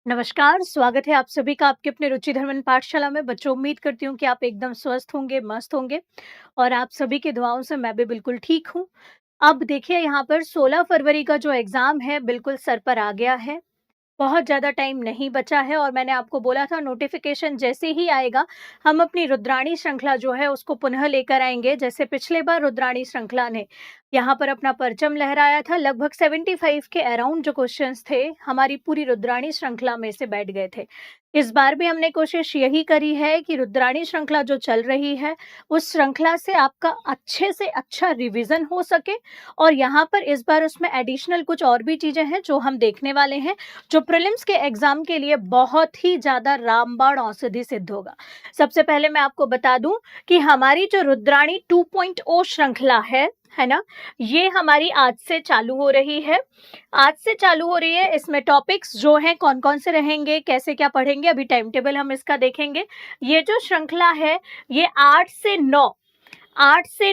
नमस्कार, स्वागत है आप सभी का आपके अपने रुचि धर्मन पाठशाला में। बच्चों, उम्मीद करती हूँ कि आप एकदम स्वस्थ होंगे, मस्त होंगे और आप सभी की दुआओं से मैं भी बिल्कुल ठीक हूँ। अब देखिए यहाँ पर 16 फरवरी का जो एग्ज़ाम है बिल्कुल सर पर आ गया है। बहुत ज़्यादा टाइम नहीं बचा है और मैंने आपको बोला था नोटिफिकेशन जैसे ही आएगा, हम अपनी रुद्राणी श्रृंखला जो है उसको पुनः लेकर आएँगे। जैसे पिछले बार रुद्राणी श्रृंखला ने यहाँ पर अपना परचम लहराया था, लगभग 75 के अराउंड जो क्वेश्चंस थे, हमारी पूरी रुद्राणी श्रृंखला में से बैठ गए थे। इस बार भी हमने कोशिश यही करी है कि रुद्राणी श्रृंखला जो चल रही है, उस श्रृंखला से आपका अच्छे से अच्छा रिवीजन हो सके और यहाँ पर इस बार उसमें एडिशनल कुछ और भी चीज़ें हैं जो हम देखने वाले हैं, जो प्रीलिम्स के एग्जाम के लिए बहुत ही ज्यादा रामबाण औषधि सिद्ध होगा। सबसे पहले मैं आपको बता दूं कि हमारी जो रुद्राणी 2.0 श्रृंखला है ना, ये हमारी आज से चालू हो रही है। आज से चालू हो रही है। इसमें टॉपिक्स जो हैं कौन कौन से रहेंगे, कैसे क्या पढ़ेंगे, अभी टाइम टेबल हम इसका देखेंगे। ये जो श्रृंखला है ये 8 से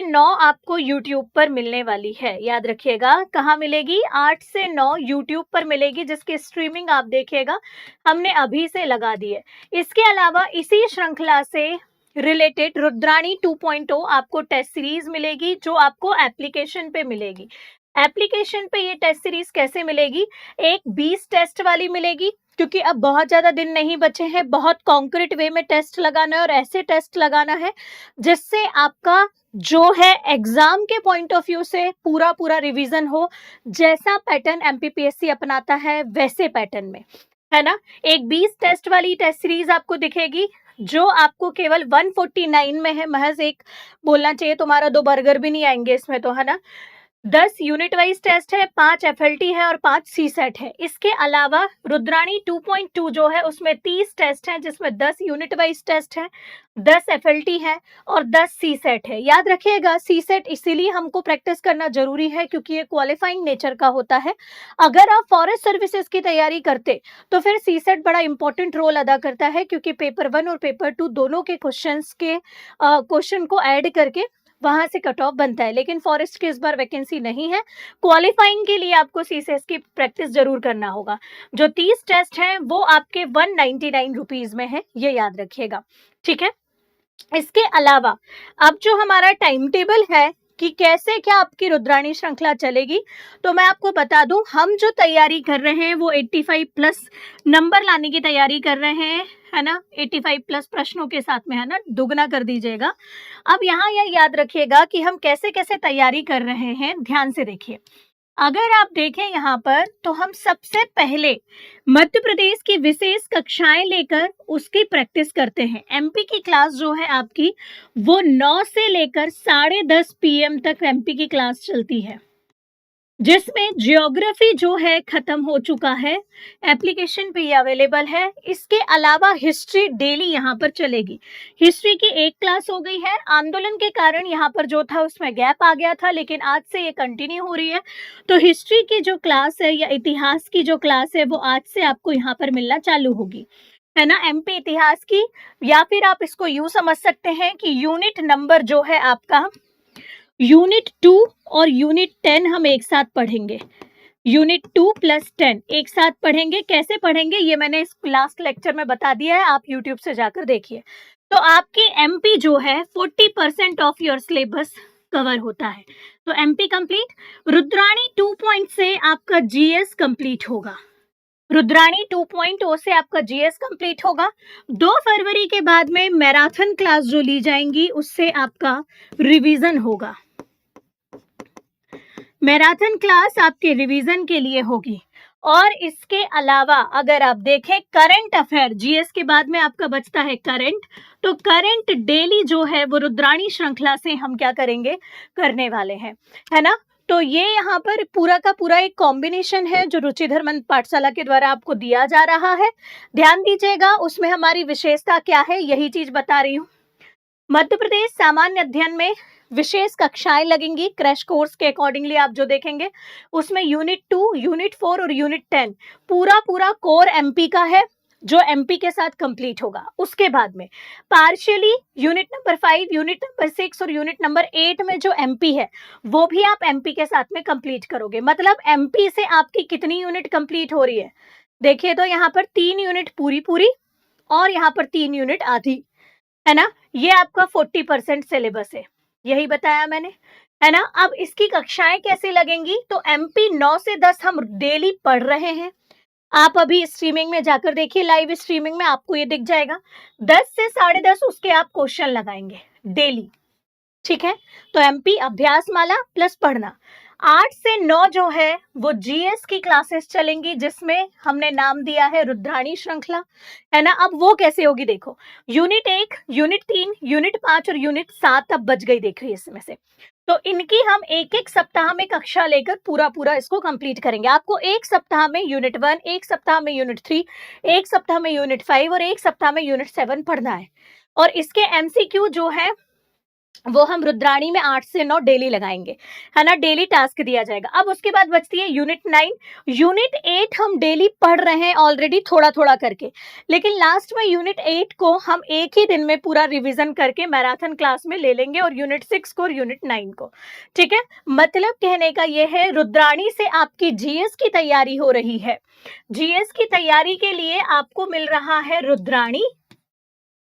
9 आपको YouTube पर मिलने वाली है। याद रखिएगा, कहाँ मिलेगी? 8 से 9 YouTube पर मिलेगी, जिसकी स्ट्रीमिंग आप देखिएगा हमने अभी से लगा दी है। इसके अलावा इसी श्रृंखला से रिलेटेड रुद्राणी 2.0 आपको टेस्ट सीरीज मिलेगी, जो आपको एप्लीकेशन पे मिलेगी। एप्लीकेशन पे ये टेस्ट सीरीज कैसे मिलेगी? एक 20 टेस्ट वाली मिलेगी, क्योंकि अब बहुत ज्यादा दिन नहीं बचे हैं। बहुत कॉन्क्रीट वे में टेस्ट लगाना है और ऐसे टेस्ट लगाना है जिससे आपका जो है एग्जाम के पॉइंट ऑफ व्यू से पूरा पूरा रिवीजन हो। जैसा पैटर्न एमपीपीएससी अपनाता है वैसे पैटर्न में, है ना। एक 20 टेस्ट वाली टेस्ट सीरीज आपको दिखेगी, जो आपको केवल 149 में है। महज एक बोलना चाहिए तुम्हारा 2 बर्गर भी नहीं आएंगे इसमें तो, है ना। 10 यूनिट वाइज टेस्ट है, 5 एफएलटी है और 5 सी सेट है। इसके अलावा रुद्राणी 2.2 जो है उसमें 30 टेस्ट हैं, जिसमें 10 यूनिट वाइज टेस्ट है, 10 एफएलटी है और 10 सी सेट है। याद रखिएगा, सी सेट इसीलिए हमको प्रैक्टिस करना जरूरी है क्योंकि ये क्वालिफाइंग नेचर का होता है। अगर आप फॉरेस्ट सर्विसेज की तैयारी करते तो फिर सी सेट बड़ा इंपॉर्टेंट रोल अदा करता है, क्योंकि पेपर 1 और पेपर 2 दोनों के क्वेश्चन को ऐड करके वहां से कट ऑफ बनता है। लेकिन फॉरेस्ट की इस बार वैकेंसी नहीं है। क्वालिफाइंग के लिए आपको सीसेस की प्रैक्टिस जरूर करना होगा। जो 30 टेस्ट हैं वो आपके 199 रुपीज में है, ये याद रखिएगा, ठीक है। इसके अलावा अब जो हमारा टाइम टेबल है कि कैसे क्या आपकी रुद्राणी श्रृंखला चलेगी, तो मैं आपको बता दूं, हम जो तैयारी कर रहे हैं वो 85 प्लस नंबर लाने की तैयारी कर रहे हैं, है ना। 85 प्लस प्रश्नों के साथ में, है ना, दुगना कर दीजिएगा। अब यहाँ यह याद रखिएगा कि हम कैसे कैसे तैयारी कर रहे हैं, ध्यान से देखिए। अगर आप देखें यहाँ पर, तो हम सबसे पहले मध्य प्रदेश की विशेष कक्षाएं लेकर उसकी प्रैक्टिस करते हैं। एमपी की क्लास जो है आपकी, वो 9 से लेकर 10:30 PM तक एमपी की क्लास चलती है, जिसमें ज्योग्राफी जो है खत्म हो चुका है, एप्लीकेशन पे ये अवेलेबल है। इसके अलावा हिस्ट्री डेली यहाँ पर चलेगी। हिस्ट्री की एक क्लास हो गई है, आंदोलन के कारण यहाँ पर जो था उसमें गैप आ गया था, लेकिन आज से ये कंटिन्यू हो रही है। तो हिस्ट्री की जो क्लास है या इतिहास की जो क्लास है वो आज से आपको यहाँ पर मिलना चालू होगी, है ना, एमपी इतिहास की। या फिर आप इसको यूं समझ सकते हैं कि यूनिट नंबर जो है आपका, यूनिट 2 और यूनिट 10 हम एक साथ पढ़ेंगे। यूनिट 2 + 10 एक साथ पढ़ेंगे। कैसे पढ़ेंगे ये मैंने इस लास्ट लेक्चर में बता दिया है, आप यूट्यूब से जाकर देखिए। तो आपकी एमपी जो है 40% ऑफ योर सिलेबस कवर होता है। तो एमपी कंप्लीट। रुद्राणी 2 से आपका जीएस कंप्लीट होगा। रुद्राणी 2.0 से आपका जीएस कंप्लीट होगा। 2 फरवरी के बाद में मैराथन क्लास जो ली जाएंगी उससे आपका रिवीजन होगा। मैराथन क्लास आपके रिवीजन के लिए होगी। और इसके अलावा अगर आप देखें करंट अफेयर, जीएस के बाद में आपका बचता है करंट, तो करंट डेली जो है वो रुद्राणी श्रृंखला से हम क्या करेंगे, करने वाले हैं, है ना। तो ये यहाँ पर पूरा का पूरा एक कॉम्बिनेशन है जो रुचिधर मंत्र पाठशाला के द्वारा आपको दिया जा रहा है। ध्यान दीजिएगा, उसमें हमारी विशेषता क्या है यही चीज बता रही हूँ। मध्य प्रदेश सामान्य अध्ययन में विशेष कक्षाएं लगेंगी क्रैश कोर्स के अकॉर्डिंगली। आप जो देखेंगे उसमें यूनिट 2, यूनिट 4 और यूनिट 10 पूरा पूरा कोर एमपी का है, जो एमपी के साथ कंप्लीट होगा। उसके बाद में partially unit number 5, unit number 6 और यूनिट नंबर 8 में जो एमपी है वो भी आप एमपी के साथ में कंप्लीट करोगे। मतलब एमपी से आपकी कितनी यूनिट कंप्लीट हो रही है? देखिए तो यहाँ पर 3 यूनिट पूरी और यहाँ पर 3 यूनिट आधी, है ना? ये आपका 40% सिलेबस है, यही बताया मैंने, है ना? अब इसकी कक्षाएं कैसे लगेंगी? तो एमपी 9 से 10 हम डेली पढ़ रहे हैं। आप अभी स्ट्रीमिंग में जाकर देखिए, लाइव स्ट्रीमिंग में आपको ये दिख जाएगा। 10 से 10:30 उसके आप क्वेश्चन लगाएंगे डेली, ठीक है? तो एमपी अभ्यास माला प्लस पढ़ना। 8 से 9 जो है वो जीएस की क्लासेस चलेंगी, जिसमें हमने नाम दिया है रुद्राणी श्रृंखला, है ना? अब वो कैसे होगी देखो, यूनिट 1, यूनिट 3, यूनिट 5 और यूनिट 7 अब बच गई, देख रही इसमें से। तो इनकी हम एक सप्ताह में कक्षा लेकर पूरा इसको कंप्लीट करेंगे। आपको एक सप्ताह में यूनिट 1, एक सप्ताह में यूनिट 3, एक सप्ताह में यूनिट 5 और एक सप्ताह में यूनिट 7 पढ़ना है। और इसके एमसीक्यू जो है वो हम रुद्राणी में 8 से 9 डेली लगाएंगे, है ना? डेली टास्क दिया जाएगा। अब उसके बाद बचती है यूनिट 9, यूनिट 8 हम डेली पढ़ रहे हैं ऑलरेडी थोड़ा करके, लेकिन लास्ट में यूनिट 8 को हम एक ही दिन में पूरा रिवीजन करके मैराथन क्लास में ले लेंगे, और यूनिट 6 को और यूनिट 9 को, ठीक है? मतलब कहने का ये है, रुद्राणी से आपकी जीएस की तैयारी हो रही है। जीएस की तैयारी के लिए आपको मिल रहा है रुद्राणी,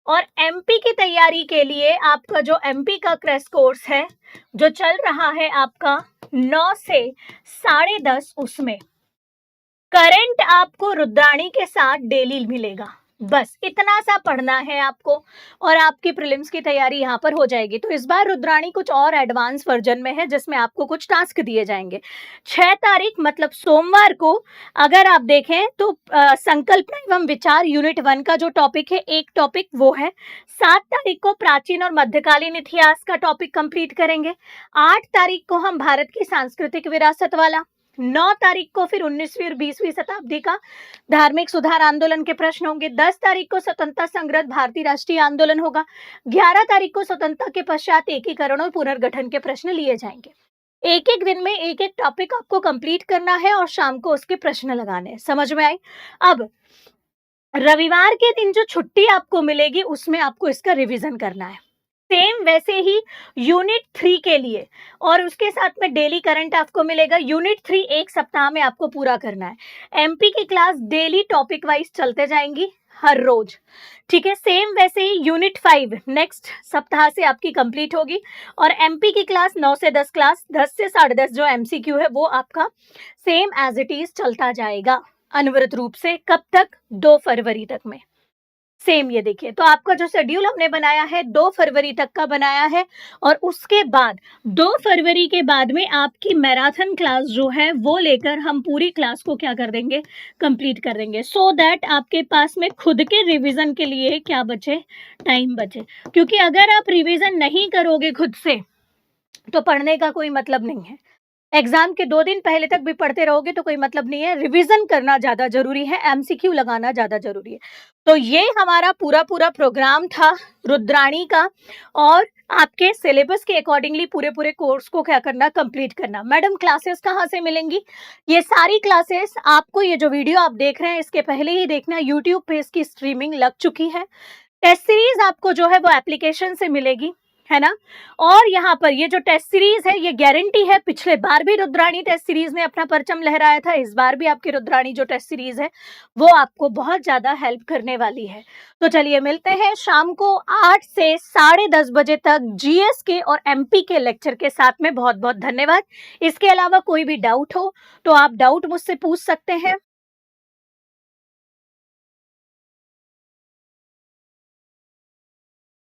और एमपी की तैयारी के लिए आपका जो एमपी का क्रैश कोर्स है जो चल रहा है आपका 9 से 10:30, उसमें करंट आपको रुद्राणी के साथ डेली मिलेगा। बस इतना सा पढ़ना है आपको और आपकी प्रीलिम्स की तैयारी यहाँ पर हो जाएगी। तो इस बार रुद्राणी कुछ और एडवांस वर्जन में है, जिसमें आपको कुछ टास्क दिए जाएंगे। 6 तारीख मतलब सोमवार को अगर आप देखें तो संकल्पना एवं विचार यूनिट 1 का जो टॉपिक है, एक टॉपिक वो है। 7 तारीख को प्राचीन और मध्यकालीन इतिहास का टॉपिक कंप्लीट करेंगे। 8 तारीख को हम भारत की सांस्कृतिक विरासत वाला, 9 तारीख को फिर 19वीं और 20वीं शताब्दी का धार्मिक सुधार आंदोलन के प्रश्न होंगे। 10 तारीख को स्वतंत्रता संग्राम भारतीय राष्ट्रीय आंदोलन होगा। 11 तारीख को स्वतंत्रता के पश्चात एकीकरण और पुनर्गठन के प्रश्न लिए जाएंगे। एक दिन में एक टॉपिक आपको कंप्लीट करना है और शाम को उसके प्रश्न लगाने हैं। समझ में आई? अब रविवार के दिन जो छुट्टी आपको मिलेगी उसमें आपको इसका रिवीजन करना है। सेम वैसे ही यूनिट 3 के लिए, और उसके साथ में डेली करंट आपको मिलेगा। यूनिट 3 एक सप्ताह में आपको पूरा करना है। एमपी की क्लास डेली टॉपिक वाइज चलते जाएंगी हर रोज, ठीक है? सेम वैसे ही यूनिट 5 नेक्स्ट सप्ताह से आपकी कंप्लीट होगी, और एमपी की क्लास 9 से 10 क्लास, 10 से 10:30 जो एमसीक्यू है वो आपका सेम एज इट इज चलता जाएगा अनवरत रूप से। कब तक? 2 फरवरी तक में। सेम ये देखिए, तो आपका जो शेड्यूल हमने बनाया है 2 फरवरी तक का बनाया है, और उसके बाद 2 फरवरी के बाद में आपकी मैराथन क्लास जो है वो लेकर हम पूरी क्लास को क्या कर देंगे? कंप्लीट कर देंगे, सो दैट आपके पास में खुद के रिवीजन के लिए क्या बचे? टाइम बचे। क्योंकि अगर आप रिवीजन नहीं करोगे खुद से तो पढ़ने का कोई मतलब नहीं है। एग्जाम के 2 दिन पहले तक भी पढ़ते रहोगे तो कोई मतलब नहीं है। रिवीजन करना ज्यादा जरूरी है, एमसीक्यू लगाना ज्यादा जरूरी है। तो ये हमारा पूरा प्रोग्राम था रुद्राणी का, और आपके सिलेबस के अकॉर्डिंगली पूरे कोर्स को क्या करना? कंप्लीट करना। मैडम क्लासेस कहाँ से मिलेंगी? ये सारी क्लासेस आपको, ये जो वीडियो आप देख रहे हैं इसके पहले ही देखना, यूट्यूब पे इसकी स्ट्रीमिंग लग चुकी है। टेस्ट सीरीज आपको जो है वो एप्लीकेशन से मिलेगी, है ना? और यहाँ पर ये जो टेस्ट सीरीज है ये गारंटी है, पिछले बार भी रुद्राणी टेस्ट सीरीज ने अपना परचम लहराया था, इस बार भी आपकी रुद्राणी जो टेस्ट सीरीज है वो आपको बहुत ज्यादा हेल्प करने वाली है। तो चलिए मिलते हैं शाम को 8 से 10:30 बजे तक जीएस के और एमपी के लेक्चर के साथ में। बहुत बहुत धन्यवाद। इसके अलावा कोई भी डाउट हो तो आप डाउट मुझसे पूछ सकते हैं।